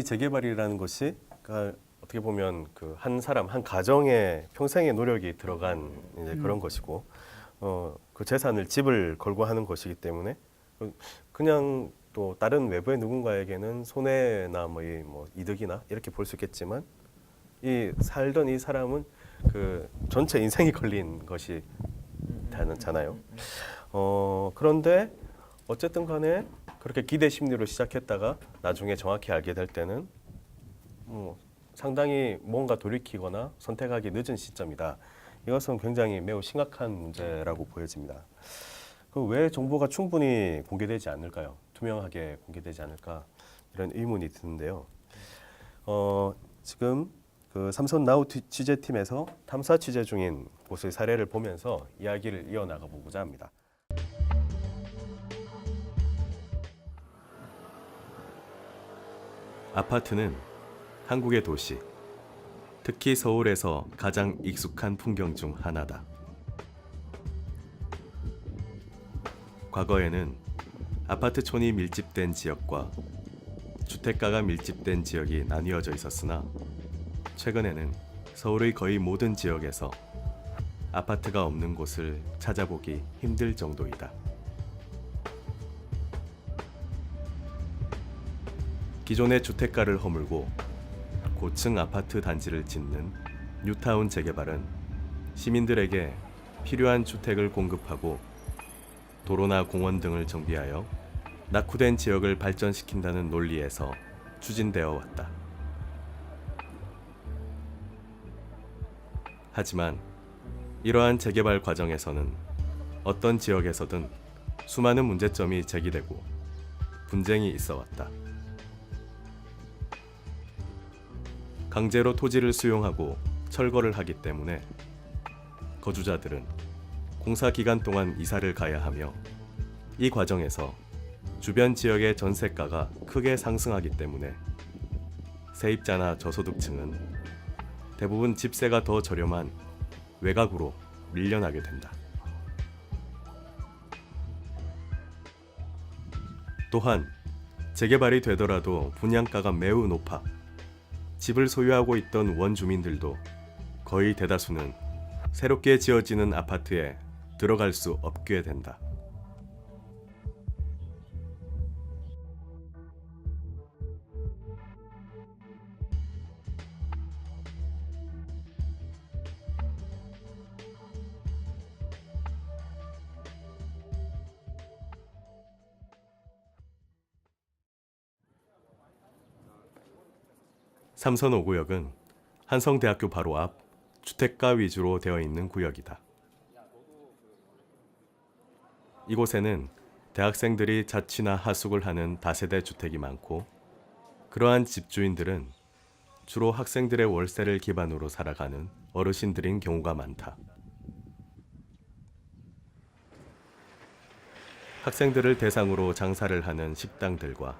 재개발이라는 것이 그러니까 어떻게 보면 그 한 사람 한 가정의 평생의 노력이 들어간 이제 그런 것이고 그 재산을 집을 걸고 하는 것이기 때문에 그냥 또 다른 외부의 누군가에게는 손해나 뭐 이득이나 이렇게 볼 수 있겠지만 이 살던 이 사람은 그 전체 인생이 걸린 것이 잖아요. 그런데 어쨌든 간에 그렇게 기대 심리로 시작했다가 나중에 정확히 알게 될 때는 상당히 뭔가 돌이키거나 선택하기 늦은 시점이다. 이것은 굉장히 매우 심각한 문제라고 보여집니다. 왜 정보가 충분히 공개되지 않을까요? 투명하게 공개되지 않을까? 이런 의문이 드는데요. 지금 그 삼성나우 취재팀에서 탐사 취재 중인 곳의 사례를 보면서 이야기를 이어나가 보고자 합니다. 아파트는 한국의 도시, 특히 서울에서 가장 익숙한 풍경 중 하나다. 과거에는 아파트촌이 밀집된 지역과 주택가가 밀집된 지역이 나뉘어져 있었으나 최근에는 서울의 거의 모든 지역에서 아파트가 없는 곳을 찾아보기 힘들 정도이다. 기존의 주택가를 허물고 고층 아파트 단지를 짓는 뉴타운 재개발은 시민들에게 필요한 주택을 공급하고 도로나 공원 등을 정비하여 낙후된 지역을 발전시킨다는 논리에서 추진되어 왔다. 하지만 이러한 재개발 과정에서는 어떤 지역에서든 수많은 문제점이 제기되고 분쟁이 있어 왔다. 강제로 토지를 수용하고 철거를 하기 때문에 거주자들은 공사 기간 동안 이사를 가야 하며 이 과정에서 주변 지역의 전세가가 크게 상승하기 때문에 세입자나 저소득층은 대부분 집세가 더 저렴한 외곽으로 밀려나게 된다. 또한 재개발이 되더라도 분양가가 매우 높아 집을 소유하고 있던 원주민들도 거의 대다수는 새롭게 지어지는 아파트에 들어갈 수 없게 된다. 삼선 5구역은 한성대학교 바로 앞 주택가 위주로 되어 있는 구역이다. 이곳에는 대학생들이 자취나 하숙을 하는 다세대 주택이 많고 그러한 집주인들은 주로 학생들의 월세를 기반으로 살아가는 어르신들인 경우가 많다. 학생들을 대상으로 장사를 하는 식당들과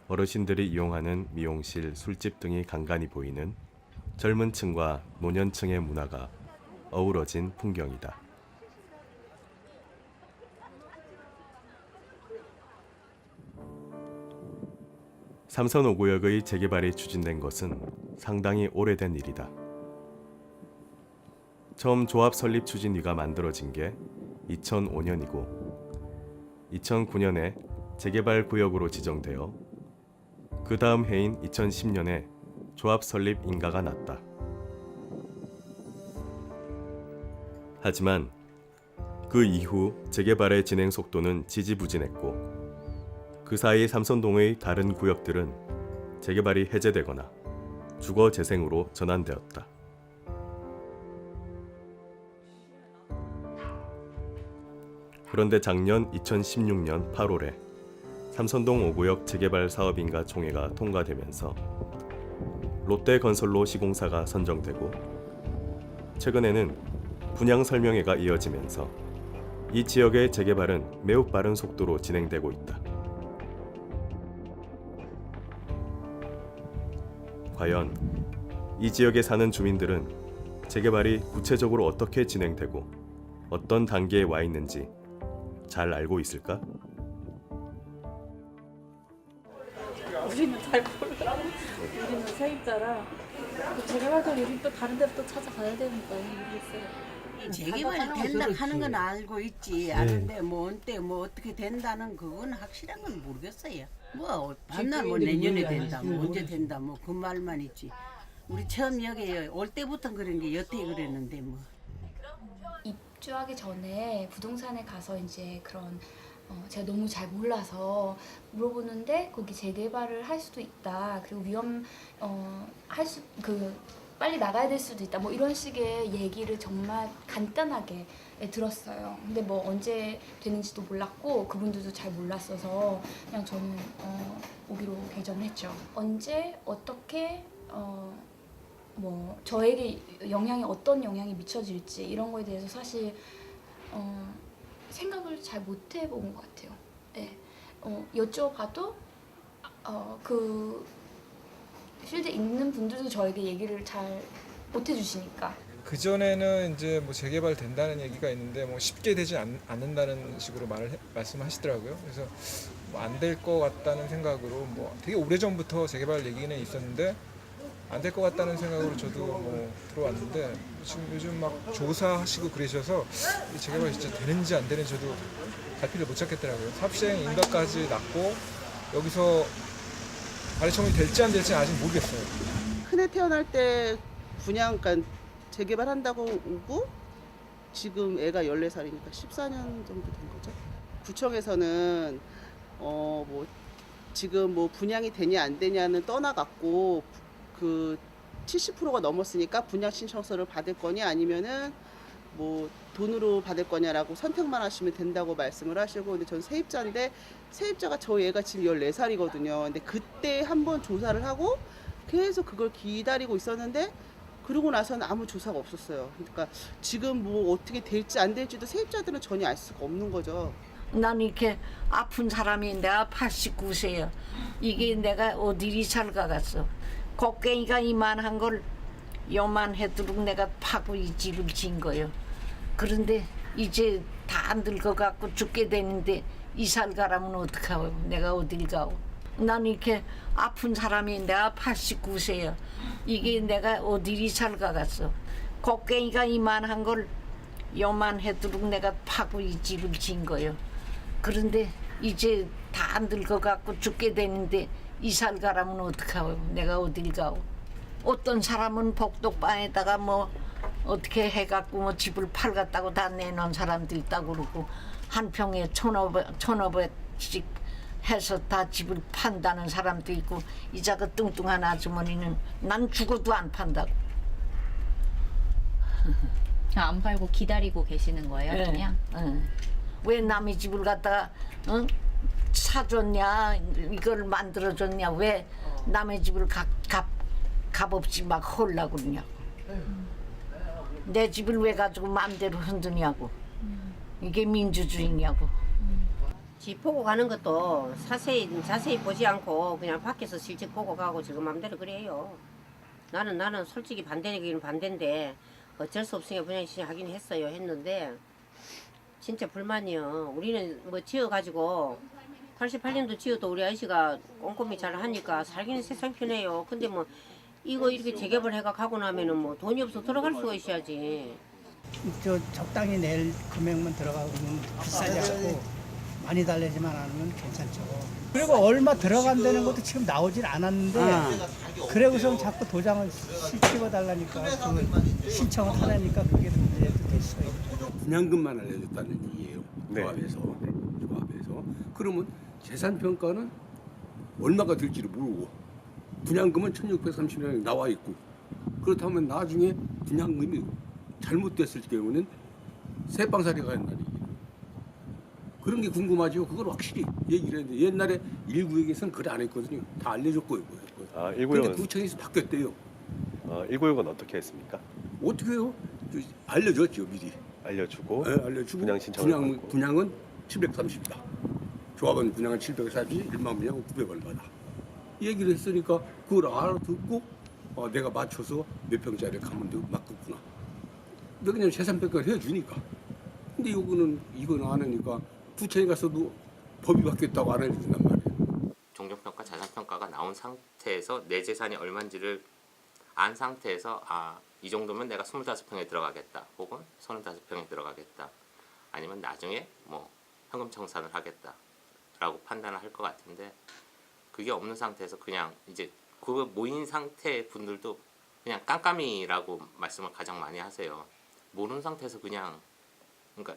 어르신들이 이용하는 미용실, 술집 등이 간간히 보이는 젊은 층과 노년층의 문화가 어우러진 풍경이다. 삼선 5구역의 재개발이 추진된 것은 상당히 오래된 일이다. 처음 조합 설립 추진위가 만들어진 게 2005년이고 2009년에 재개발 구역으로 지정되어 그 다음 해인 2010년에 조합 설립 인가가 났다. 하지만 그 이후 재개발의 진행 속도는 지지부진했고 그 사이 삼선동의 다른 구역들은 재개발이 해제되거나 주거 재생으로 전환되었다. 그런데 작년 2016년 8월에 삼선동 5구역 재개발 사업인가 총회가 통과되면서 롯데건설로 시공사가 선정되고 최근에는 분양 설명회가 이어지면서 이 지역의 재개발은 매우 빠른 속도로 진행되고 있다. 과연 이 지역에 사는 주민들은 재개발이 구체적으로 어떻게 진행되고 어떤 단계에 와 있는지 잘 알고 있을까? 우리는 잘 몰라. 우리는 세입자라 재개발될 일이 또 다른 데로 또 찾아가야 되니까 모르겠어요. 재개발 된다 하는 건 알고 있지. 아는데 뭐 언제 뭐 어떻게 된다는 그건 확실한 건 모르겠어요. 뭐 밤날 뭐 내년에 된다, 뭐 언제 된다, 뭐 그 말만 있지. 우리 처음 여기 올 때부터 그런 게 여태 그랬는데 뭐. 입주하기 전에 부동산에 가서 이제 그런 제가 너무 잘 몰라서 물어보는데 거기 재개발을 할 수도 있다. 그리고 빨리 나가야 될 수도 있다. 뭐 이런 식의 얘기를 정말 간단하게 들었어요. 근데 뭐 언제 되는지도 몰랐고 그분들도 잘 몰랐어서 그냥 저는 오기로 결정했죠. 언제 어떻게 뭐 저에게 어떤 영향이 미쳐질지 이런 거에 대해서 사실 생각을 잘 못 해본 것 같아요. 네. 여쭤봐도 그 필드에 있는 분들도 저에게 얘기를 잘 못 해주시니까. 그 전에는 이제 뭐 재개발 된다는 얘기가 있는데 뭐 쉽게 되지 않는다는 식으로 말씀하시더라고요. 그래서 뭐 안 될 것 같다는 생각으로 뭐 되게 오래 전부터 재개발 얘기는 있었는데 안 될 것 같다는 생각으로 저도 뭐 들어왔는데 지금 요즘 막 조사하시고 그러셔서 이 재개발 진짜 되는지 안 되는지 저도 갈피를 못 찾겠더라고요. 사업시행 인가까지 났고 여기서 발해청이 될지 안 될지 아직 모르겠어요. 큰애 태어날 때 분양, 그러니까 재개발한다고 오고 지금 애가 14살이니까 14년 정도 된 거죠. 구청에서는 뭐 지금 뭐 분양이 되냐 안 되냐는 떠나갔고 그 70%가 넘었으니까 분양 신청서를 받을 거냐 아니면은 뭐 돈으로 받을 거냐라고 선택만 하시면 된다고 말씀을 하시고, 근데 전 세입자인데 세입자가 저희 애가 지금 14살이거든요. 근데 그때 한번 조사를 하고 계속 그걸 기다리고 있었는데 그러고 나서는 아무 조사가 없었어요. 그러니까 지금 뭐 어떻게 될지 안 될지도 세입자들은 전혀 알 수가 없는 거죠. 난 이렇게 아픈 사람이 내가 89세야. 이게 내가 어디를 잘 가겠어. 곡괭이가 이만한 걸 요만해도록 내가 파고 이 집을 진 거예요. 그런데 이제 다 늙어갖고 죽게 되는데 이사를 가라면 어떡하고 내가 어딜 가고. 난 이렇게 아픈 사람이 내가 89세야. 이게 내가 어디를 잘 가겠어. 곡괭이가 이만한 걸 요만해도록 내가 파고 이 집을 진 거예요. 그런데 이제 다 늙어갖고 죽게 되는데 이사를 가라면 어떡하고 내가 어딜 가고. 어떤 사람은 복덕방에다가 뭐 어떻게 해갖고 뭐 집을 팔겠다고 다 내놓은 사람도 있다고 그러고 한 평에 1,500씩 해서 다 집을 판다는 사람도 있고, 이자 그 뚱뚱한 아주머니는 난 죽어도 안 판다고. 안 팔고 기다리고 계시는 거예요, 네. 그냥? 왜 남의 집을 갖다가 사줬냐, 이걸 만들어줬냐, 왜 남의 집을 값없이 막 헐라고 그러냐고. 내 집을 왜 가지고 마음대로 흔드냐고. 이게 민주주의냐고. 집 보고 가는 것도 자세히 보지 않고 그냥 밖에서 실제 보고 가고 지금 마음대로 그래요. 나는 솔직히 반대긴 반대인데 어쩔 수 없으니까 분양 신청하긴 했는데 진짜 불만이요. 우리는 뭐 지어가지고 88년도 지어도 우리 아저씨가 꼼꼼히 잘 하니까 살기는 세상 편해요. 근데 뭐 이거 이렇게 재개발 해가 가고 나면은 뭐 돈이 없어 들어갈 수가 있어야지. 저 적당히 낼 금액만 들어가면 비싸지 않고 많이 달래지만 않으면 괜찮죠. 그리고 얼마 들어간다는 것도 지금 나오질 않았는데 그래고선 자꾸 도장을 찍어달라니까 그 신청을 하라니까 그게 문제도 됐어요. 분양금만 알려줬다는 얘기예요. 네. 조합에서. 그러면 재산 평가는 얼마가 될지를 모르고 분양금은 1,630만 원 나와 있고, 그렇다면 나중에 분양금이 잘못됐을 경우는 새빵살이가 하는 날이에요. 그런 게 궁금하죠. 그걸 확실히 얘기를 했는데 옛날에 1구역에서는 그래 안 했거든요. 다 알려줬고요. 아, 근데 1구역은 구청에서 바뀌었대요. 1구역은 어떻게 했습니까? 어떻게 해요? 알려줬죠, 미리. 알려주고 네, 알려주고 분양 신청을 받고. 분양은 730이다. 조합은 분양은 740, 1만 분양은 900원 받아. 이 얘기를 했으니까 그걸 알아듣고 내가 맞춰서 몇 평짜리 가면 되고 맞겠구나. 근데 그냥 재산평가를 해주니까. 근데 이거는 안 하니까 구청에 가서도 법이 바뀌었다고 안 해준단 말이에요. 종전평가, 자산평가가 나온 상태에서 내 재산이 얼마인지를 안 상태에서 이 정도면 내가 25평에 들어가겠다 혹은 35평에 들어가겠다 아니면 나중에 뭐 현금 청산을 하겠다라고 판단을 할 것 같은데 그게 없는 상태에서 그냥 이제 그 모인 상태 분들도 그냥 깜깜이라고 말씀을 가장 많이 하세요. 모르는 상태에서 그냥 그러니까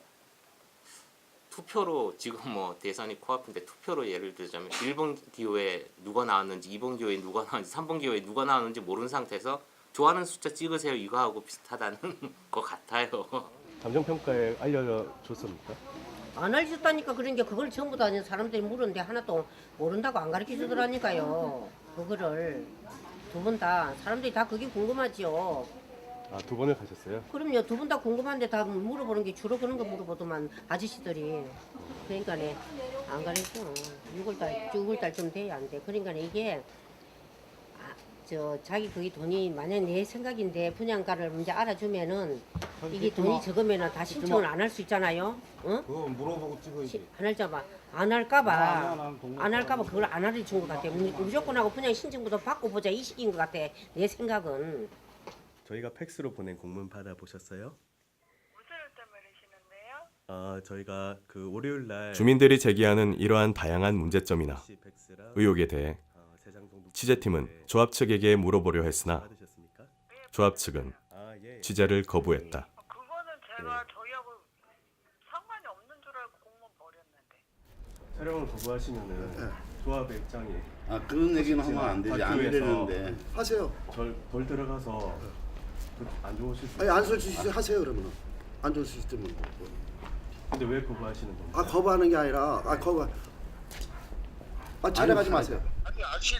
투표로 지금 뭐 대선이 코앞인데 투표로 예를 들자면 1번 기호에 누가 나왔는지 2번 기호에 누가 나왔는지 3번 기호에 누가 나왔는지 모르는 상태에서 좋아하는 숫자 찍으세요 이거하고 비슷하다는 것 같아요. 감정평가에 알려줬습니까? 안 알려줬다니까. 그러니까 그걸 전부 다 사람들이 물었는데 하나도 모른다고 안 가르쳐 주더라니까요. 그거를 두 분 다 사람들이 다 그게 궁금하지요. 두 번을 가셨어요? 그럼요. 두 분 다 궁금한데 다 물어보는 게 주로 그런 거 물어보더만 아저씨들이. 그러니까네 안 가르쳐. 6월달 좀 돼야 안 돼. 그러니까 이게 자기 그게 돈이 만약 내 생각인데 분양가를 이제 알아주면은 이게 돈이 적으면은 다 신청을 안 할 수 있잖아요. 응? 그거 물어보고 찍어야지. 안 할까봐 안 할까봐 그걸 안 알려준 것 같아. 무조건 하고 분양 신청부터 받고 보자 이 식인 것 같아. 내 생각은. 저희가 팩스로 보낸 공문 받아보셨어요? 무슨 말이시는데요? 저희가 그 월요일 날 주민들이 제기하는 이러한 다양한 문제점이나 의혹에 대해 취재팀은 조합 측에게 물어보려 했으나 조합 측은 취재를 거부했다. 그거는 제가 저희하고 상관이 없는 줄 알고 공무원 버렸는데. 촬영을 거부하시면은 조합의 입장이 그런 얘기는 하면 안 되지. 안 학교에서 되는데. 하세요. 덜 들어가서 안 좋으실 수 아니 안 써주시죠. 하세요 그러면은. 안 좋을 수 있으면. 근데 왜 거부하시는 겁니까? 거부하는 게 아니라 거부. 촬영하지 마세요. 아니 아저씨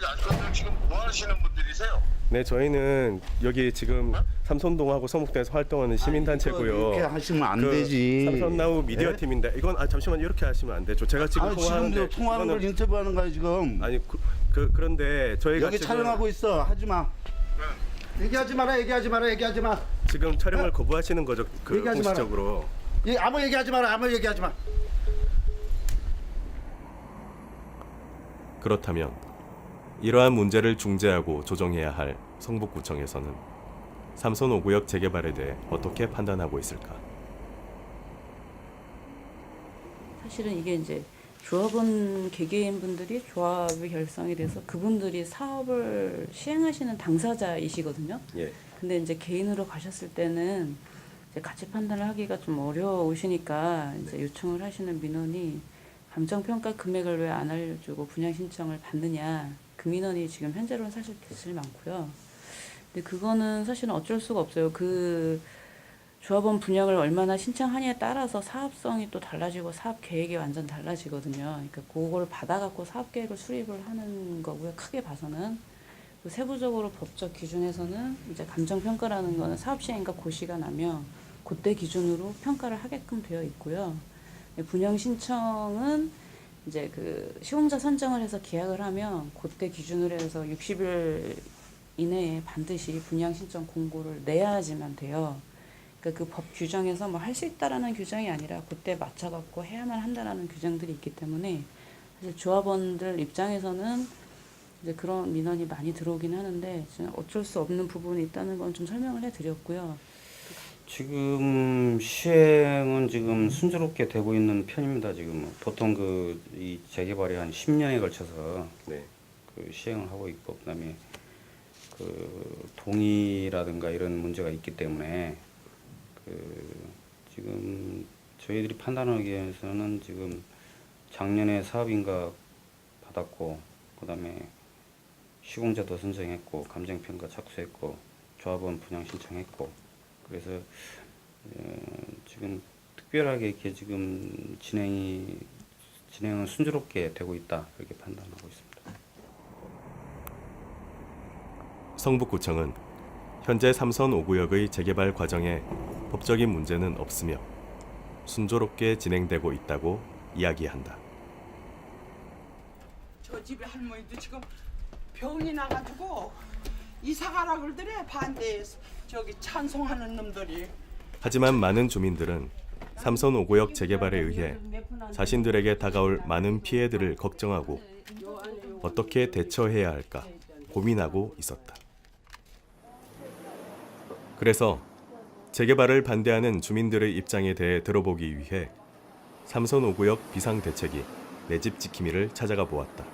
지금 뭐 하시는 분들이세요? 네, 저희는 여기 지금 삼선동하고 서목동에서 활동하는 시민단체고요. 이렇게 하시면 안 그 되지. 삼선나우 미디어 네? 팀인데 이건 잠시만 이렇게 하시면 안 되죠. 제가 지금 통화하는데 통화하는 걸 인터뷰하는 거야 지금. 아니 그런데 저희가 여기 지금 촬영하고 있어. 하지 마. 얘기하지 마라. 지금 촬영을 거부하시는 거죠. 그 얘기하지 마라. 공식적으로. 아무 얘기하지 마라. 그렇다면 이러한 문제를 중재하고 조정해야 할 성북구청에서는 삼선 5구역 재개발에 대해 어떻게 판단하고 있을까? 사실은 이게 이제 조합원 개개인분들이 조합이 결성이 돼서 그분들이 사업을 시행하시는 당사자이시거든요. 예. 근데 이제 개인으로 가셨을 때는 이제 같이 판단을 하기가 좀 어려우시니까 이제 요청을 하시는 민원이 감정평가 금액을 왜 안 알려주고 분양 신청을 받느냐, 그 민원이 지금 현재로는 사실 제일 많고요. 근데 그거는 사실은 어쩔 수가 없어요. 그 조합원 분양을 얼마나 신청하냐에 따라서 사업성이 또 달라지고 사업 계획이 완전 달라지거든요. 그러니까 그걸 받아갖고 사업 계획을 수립을 하는 거고요. 크게 봐서는. 세부적으로 법적 기준에서는 이제 감정평가라는 거는 사업 시행과 고시가 나면 그때 기준으로 평가를 하게끔 되어 있고요. 분양 신청은 이제 그 시공자 선정을 해서 계약을 하면 그때 기준으로 해서 60일 이내에 반드시 분양 신청 공고를 내야지만 돼요. 그러니까 그 법 규정에서 뭐 할 수 있다라는 규정이 아니라 그때 맞춰갖고 해야만 한다라는 규정들이 있기 때문에 사실 조합원들 입장에서는 이제 그런 민원이 많이 들어오긴 하는데 어쩔 수 없는 부분이 있다는 건 좀 설명을 해드렸고요. 지금 시행은 지금 순조롭게 되고 있는 편입니다. 지금 보통 이 재개발이 한 10년에 걸쳐서 그 시행을 하고 있고 그다음에 그 동의라든가 이런 문제가 있기 때문에 지금 저희들이 판단하기에는 지금 작년에 사업인가 받았고 그다음에 시공자도 선정했고 감정평가 착수했고 조합원 분양 신청했고 그래서 지금 특별하게 이렇게 지금 진행은 순조롭게 되고 있다 이렇게 판단하고 있습니다. 성북구청은 현재 삼선 5구역의 재개발 과정에 법적인 문제는 없으며 순조롭게 진행되고 있다고 이야기한다. 저 집에 할머니도 지금 병이 나가지고 이사 가라 그러더래. 반대해서 저기 찬송하는 놈들이. 하지만 많은 주민들은 삼선 5구역 재개발에 의해 자신들에게 다가올 많은 피해들을 걱정하고 어떻게 대처해야 할까 고민하고 있었다. 그래서 재개발을 반대하는 주민들의 입장에 대해 들어보기 위해 삼선 5구역 비상대책위 내 집 지킴이를 찾아가 보았다.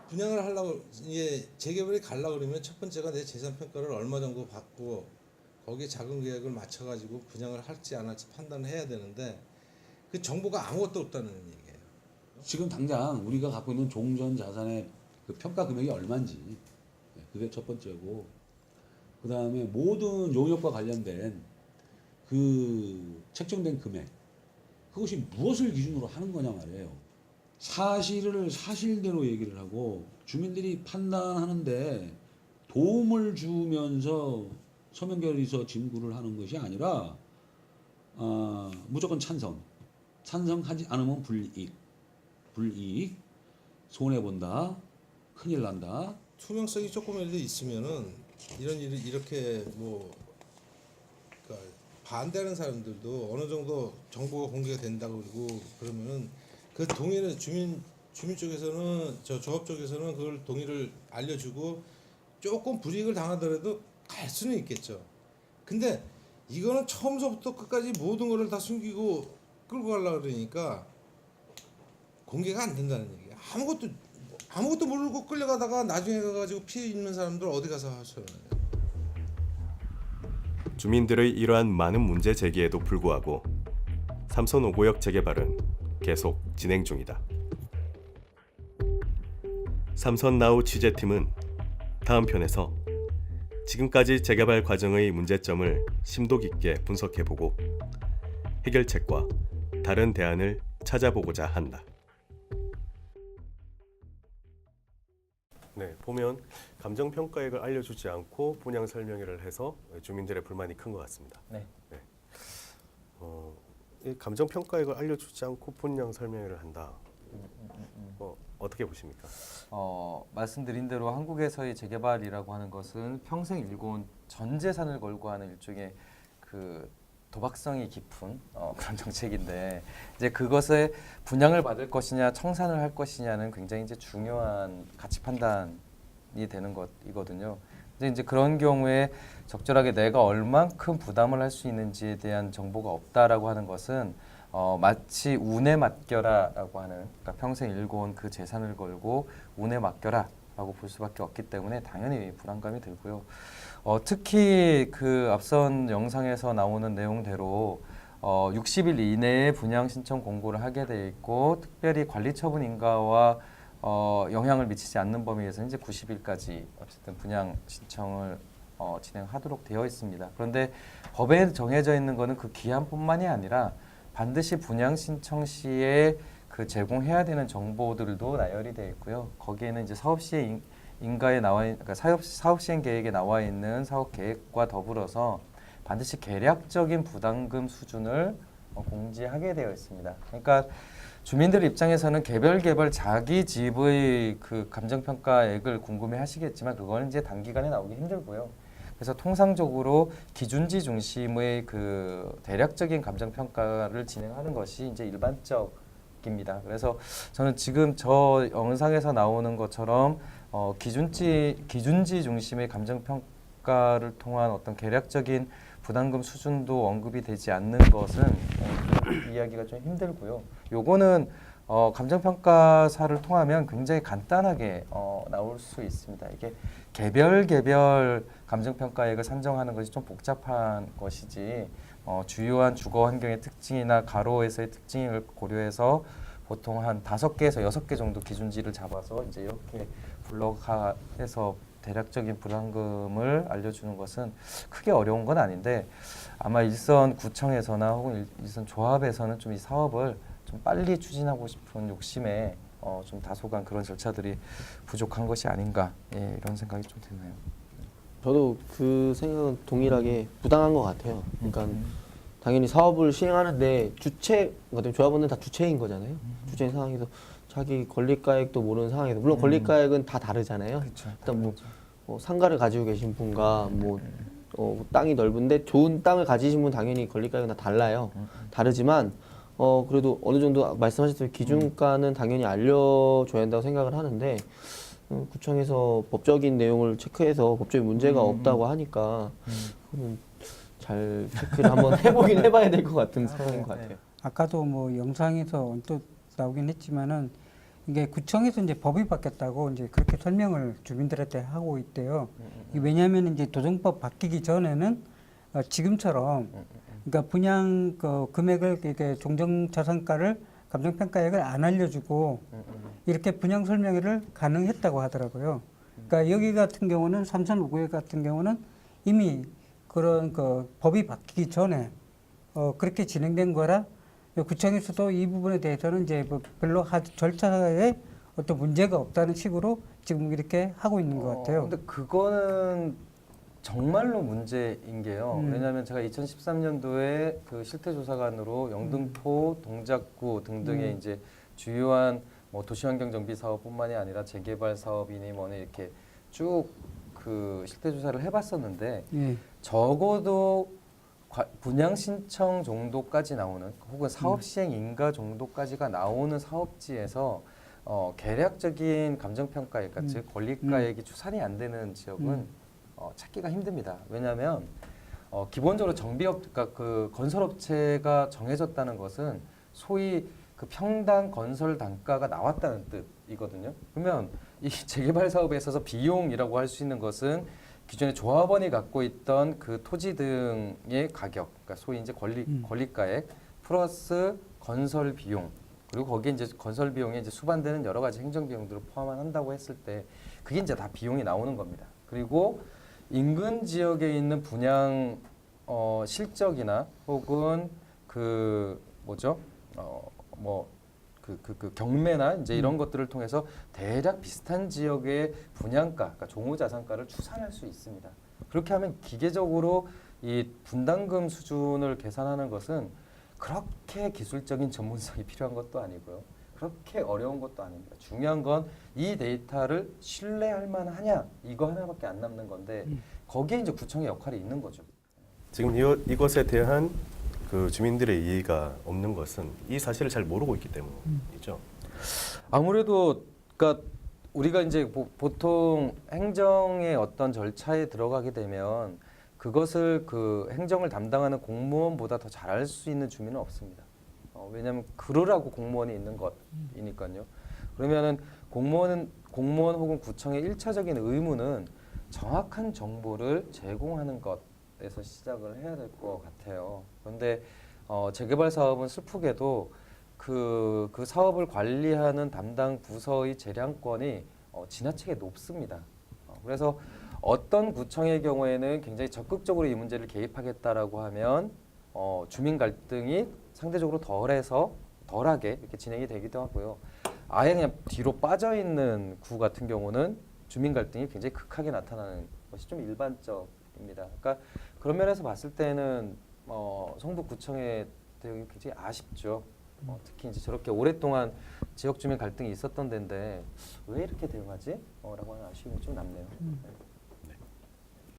분양을 하려고 이게 재개발이 가려고 그러면 첫 번째가 내 재산 평가를 얼마 정도 받고 거기에 자금 계획을 맞춰 가지고 분양을 할지 안 할지 판단을 해야 되는데 그 정보가 아무것도 없다는 얘기예요. 지금 당장 우리가 갖고 있는 종전 자산의 그 평가 금액이 얼마인지 그게 첫 번째고, 그 다음에 모든 용역과 관련된 그 책정된 금액, 그것이 무엇을 기준으로 하는 거냐 말이에요. 사실을 사실대로 얘기를 하고 주민들이 판단하는데 도움을 주면서 서명결의서 진구를 하는 것이 아니라 무조건 찬성하지 않으면 불이익, 손해본다, 큰일 난다. 투명성이 조금이라도 있으면은 이런 일이 이렇게 뭐 그러니까 반대하는 사람들도 어느 정도 정보가 공개가 된다고 그러고 그러면은 그 동의를 주민 쪽에서는 조합 쪽에서는 그걸 동의를 알려주고 조금 불이익을 당하더라도 갈 수는 있겠죠. 근데 이거는 처음부터 끝까지 모든 거를 다 숨기고 끌고 가려고 그러니까 공개가 안 된다는 얘기예요. 아무것도 모르고 끌려가다가 나중에 가가지고 피해 있는 사람들 어디 가서 하셔요. 주민들의 이러한 많은 문제 제기에도 불구하고 삼선 5구역 재개발은 계속 진행 중이다. 삼선나우 취재팀은 다음 편에서 지금까지 재개발 과정의 문제점을 심도 깊게 분석해보고 해결책과 다른 대안을 찾아보고자 한다. 네, 보면 감정평가액을 알려주지 않고 분양 설명회를 해서 주민들의 불만이 큰 것 같습니다. 네. 이 감정평가액을 알려주지 않고 분양 설명회를 한다. 어떻게 보십니까? 말씀드린 대로 한국에서의 재개발이라고 하는 것은 평생 일궈온 전 재산을 걸고 하는 일종의 그 도박성이 깊은 그런 정책인데, 이제 그것에 분양을 받을 것이냐 청산을 할 것이냐는 굉장히 이제 중요한 가치 판단이 되는 것이거든요. 근데 이제 그런 경우에 적절하게 내가 얼만큼 부담을 할 수 있는지에 대한 정보가 없다라고 하는 것은 마치 운에 맡겨라라고 하는, 그러니까 평생 일궈온 그 재산을 걸고 운에 맡겨라라고 볼 수밖에 없기 때문에 당연히 불안감이 들고요. 특히 그 앞선 영상에서 나오는 내용대로 60일 이내에 분양 신청 공고를 하게 돼 있고, 특별히 관리처분 인가와 영향을 미치지 않는 범위에서 이제 90일까지 어쨌든 분양 신청을 진행하도록 되어 있습니다. 그런데 법에 정해져 있는 것은 그 기한뿐만이 아니라 반드시 분양 신청 시에 그 제공해야 되는 정보들도 나열이 되어 있고요. 거기에는 이제 사업 시행 인가에 그러니까 사업 시행 계획에 나와 있는 사업 계획과 더불어서 반드시 계략적인 부담금 수준을 공지하게 되어 있습니다. 그러니까 주민들 입장에서는 개별 자기 집의 그 감정평가액을 궁금해하시겠지만 그거는 이제 단기간에 나오기 힘들고요. 그래서 통상적으로 기준지 중심의 그 대략적인 감정평가를 진행하는 것이 이제 일반적입니다. 그래서 저는 지금 저 영상에서 나오는 것처럼 기준지 중심의 감정평가를 통한 어떤 계략적인 부담금 수준도 언급이 되지 않는 것은 이야기가 좀 힘들고요. 요거는 감정평가사를 통하면 굉장히 간단하게 나올 수 있습니다. 이게 개별 감정평가액을 산정하는 것이 좀 복잡한 것이지 주요한 주거 환경의 특징이나 가로에서의 특징을 고려해서 보통 한 5개에서 6개 정도 기준지를 잡아서 이제 이렇게 블록화해서 대략적인 부담금을 알려주는 것은 크게 어려운 건 아닌데, 아마 일선 구청에서나 혹은 일선 조합에서는 좀 이 사업을 좀 빨리 추진하고 싶은 욕심에 좀 다소간 그런 절차들이 부족한 것이 아닌가, 이런 생각이 좀 드네요. 저도 그 생각은 동일하게 부당한 것 같아요. 그러니까 당연히 사업을 시행하는데 주체거든요. 조합원은 다 주체인 거잖아요. 주체인 상황에서 자기 권리가액도 모르는 상황에서, 물론 권리가액은 다 다르잖아요. 그쵸, 일단 뭐 상가를 가지고 계신 분과 땅이 넓은데 좋은 땅을 가지신 분 당연히 권리가액은 다 달라요. 다르지만 그래도 어느 정도 말씀하셨던 기준가는 당연히 알려줘야 한다고 생각을 하는데 구청에서 법적인 내용을 체크해서 법적인 문제가 없다고 하니까 그거는 잘 체크를 한번 해보긴 해봐야 될 것 같은 상황인 것 같아요. 아까도 뭐 영상에서 언뜻 나오긴 했지만은 이게 구청에서 이제 법이 바뀌었다고 이제 그렇게 설명을 주민들한테 하고 있대요. 왜냐하면 이제 도정법 바뀌기 전에는 지금처럼 그러니까 분양 그 금액을 이렇게 종전자산가를 감정평가액을 안 알려주고 이렇게 분양 설명회를 가능했다고 하더라고요. 그러니까 여기 같은 경우는 삼선 5구역 같은 경우는 이미 그런 그 법이 바뀌기 전에 그렇게 진행된 거라 구청에서도 이 부분에 대해서는 이제 뭐 별로 절차에 어떤 문제가 없다는 식으로 지금 이렇게 하고 있는 것 같아요. 근데 그거는 정말로 문제인 게요. 왜냐하면 제가 2013년도에 그 실태조사관으로 영등포, 동작구 등등의 이제 주요한 뭐 도시환경 정비 사업뿐만이 아니라 재개발 사업이니 뭐니 이렇게 쭉 그 실태조사를 해봤었는데 적어도 분양 신청 정도까지 나오는 혹은 사업 시행 인가 정도까지가 나오는 사업지에서 계략적인 감정평가액, 즉 권리가액이 추산이 안 되는 지역은 찾기가 힘듭니다. 왜냐하면 기본적으로 정비업, 그러니까 그 건설업체가 정해졌다는 것은 소위 그 평당 건설 단가가 나왔다는 뜻이거든요. 그러면 이 재개발 사업에 있어서 비용이라고 할 수 있는 것은 기존에 조합원이 갖고 있던 그 토지 등의 가격, 그러니까 소위 이제 권리가액 플러스 건설 비용, 그리고 거기에 이제 건설 비용에 이제 수반되는 여러 가지 행정 비용들을 포함한다고 했을 때 그게 이제 다 비용이 나오는 겁니다. 그리고 인근 지역에 있는 분양 실적이나 혹은 그 뭐죠? 그 경매나 이제 이런 것들을 통해서 대략 비슷한 지역의 분양가, 그러니까 종후자산가를 추산할 수 있습니다. 그렇게 하면 기계적으로 이 분담금 수준을 계산하는 것은 그렇게 기술적인 전문성이 필요한 것도 아니고요. 그렇게 어려운 것도 아닙니다. 중요한 건 이 데이터를 신뢰할 만하냐 이거 하나밖에 안 남는 건데 거기에 이제 구청의 역할이 있는 거죠. 지금 이것에 대한 그 주민들의 이해가 없는 것은 이 사실을 잘 모르고 있기 때문이죠. 아무래도 그러니까 우리가 이제 보통 행정의 어떤 절차에 들어가게 되면 그것을 그 행정을 담당하는 공무원보다 더 잘할 수 있는 주민은 없습니다. 왜냐하면 그러라고 공무원이 있는 것이니까요. 그러면은 공무원 혹은 구청의 1차적인 의무는 정확한 정보를 제공하는 것에서 시작을 해야 될 것 같아요. 그런데 재개발 사업은 슬프게도 그 사업을 관리하는 담당 부서의 재량권이 지나치게 높습니다. 그래서 어떤 구청의 경우에는 굉장히 적극적으로 이 문제를 개입하겠다라고 하면 주민 갈등이 상대적으로 덜하게 이렇게 진행이 되기도 하고요. 아예 그냥 뒤로 빠져 있는 구 같은 경우는 주민 갈등이 굉장히 극하게 나타나는 것이 좀 일반적입니다. 그러니까 그런 면에서 봤을 때는 성북구청의 대응이 굉장히 아쉽죠. 특히 이제 저렇게 오랫동안 지역 주민 갈등이 있었던 데인데 왜 이렇게 대응하지? 라고 하는 아쉬움이 좀 남네요.